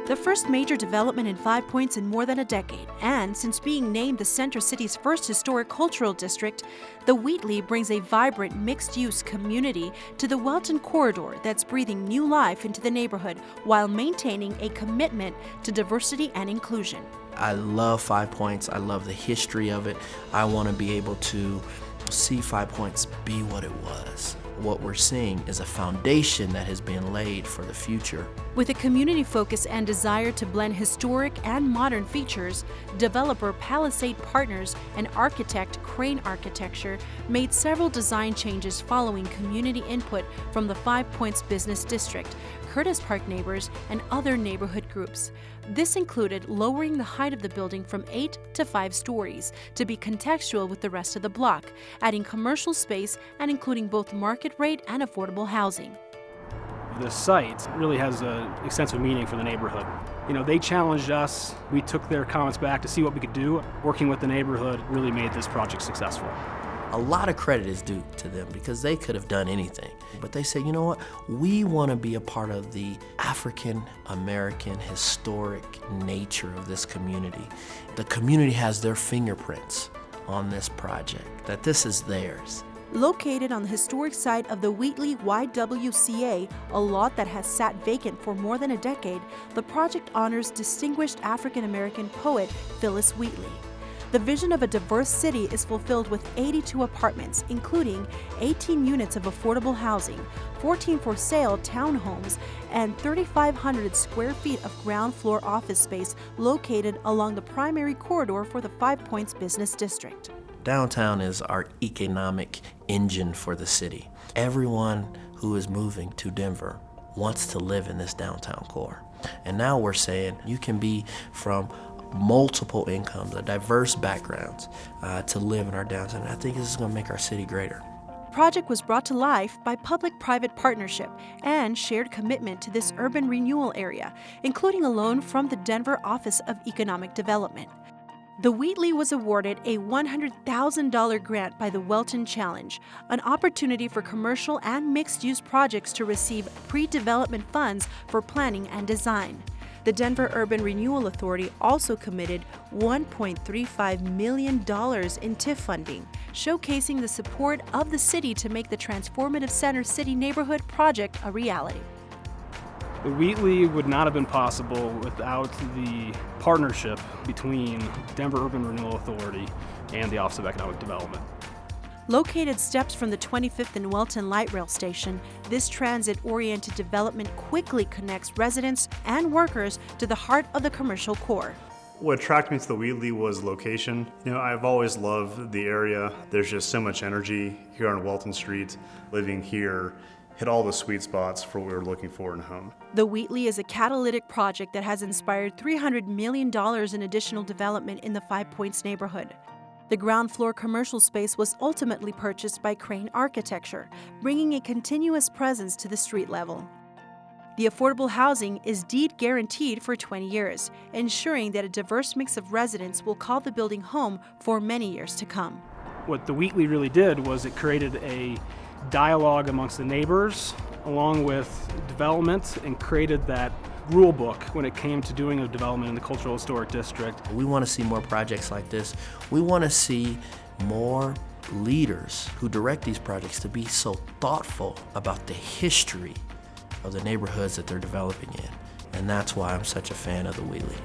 the first major development in 5 Points in more than a decade, and since being named the Center City's first historic cultural district, the Wheatley brings a vibrant mixed-use community to the Welton Corridor that's breathing new life into the neighborhood while maintaining a commitment to diversity and inclusion. I love 5 Points. I love the history of it. I want to be able to see 5 Points be what it was. What we're seeing is a foundation that has been laid for the future. With a community focus and desire to blend historic and modern features, developer Palisade Partners and architect Craine Architecture made several design changes following community input from the 5 Points Business District, Curtis Park neighbors, and other neighborhood groups. This included lowering the height of the building from 8 to 5 stories to be contextual with the rest of the block, adding commercial space and including both market rate and affordable housing. The site really has an extensive meaning for the neighborhood. They challenged us. We took their comments back to see what we could do. Working with the neighborhood really made this project successful. A lot of credit is due to them because they could have done anything. But they said, you know what? We want to be a part of the African American historic nature of this community. The community has their fingerprints on this project, that this is theirs. Located on the historic site of the Wheatley YWCA, a lot that has sat vacant for more than a decade, the project honors distinguished African American poet Phyllis Wheatley. The vision of a diverse city is fulfilled with 82 apartments, including 18 units of affordable housing, 14 for sale townhomes, and 3,500 square feet of ground floor office space located along the primary corridor for the 5 Points Business District. Downtown is our economic engine for the city. Everyone who is moving to Denver wants to live in this downtown core. And now we're saying you can be from multiple incomes, diverse backgrounds to live in our downtown. And I think this is going to make our city greater. The project was brought to life by public-private partnership and shared commitment to this urban renewal area, including a loan from the Denver Office of Economic Development. The Wheatley was awarded a $100,000 grant by the Welton Challenge, an opportunity for commercial and mixed-use projects to receive pre-development funds for planning and design. The Denver Urban Renwal Authority also committed $1.35 million in TIF funding, showcasing the support of the city to make the transformative Center City neighborhood project a reality. The Wheatley would not have been possible without the partnership between Denver Urban Renwal Authority and the Office of Economic Development. Located steps from the 25th and Welton Light Rail Station, this transit-oriented development quickly connects residents and workers to the heart of the commercial core. What attracted me to the Wheatley was location. I've always loved the area. There's just so much energy here on Welton Street. Living here hit all the sweet spots for what we were looking for in a home. The Wheatley is a catalytic project that has inspired $300 million in additional development in the 5 Points neighborhood. The ground floor commercial space was ultimately purchased by Craine Architecture, bringing a continuous presence to the street level. The affordable housing is deed guaranteed for 20 years, ensuring that a diverse mix of residents will call the building home for many years to come. What the Wheatley really did was it created a dialogue amongst the neighbors along with development and created that rule book when it came to doing a development in the cultural historic district. We want to see more projects like this. We want to see more leaders who direct these projects to be so thoughtful about the history of the neighborhoods that they're developing in. And that's why I'm such a fan of the Wheatley.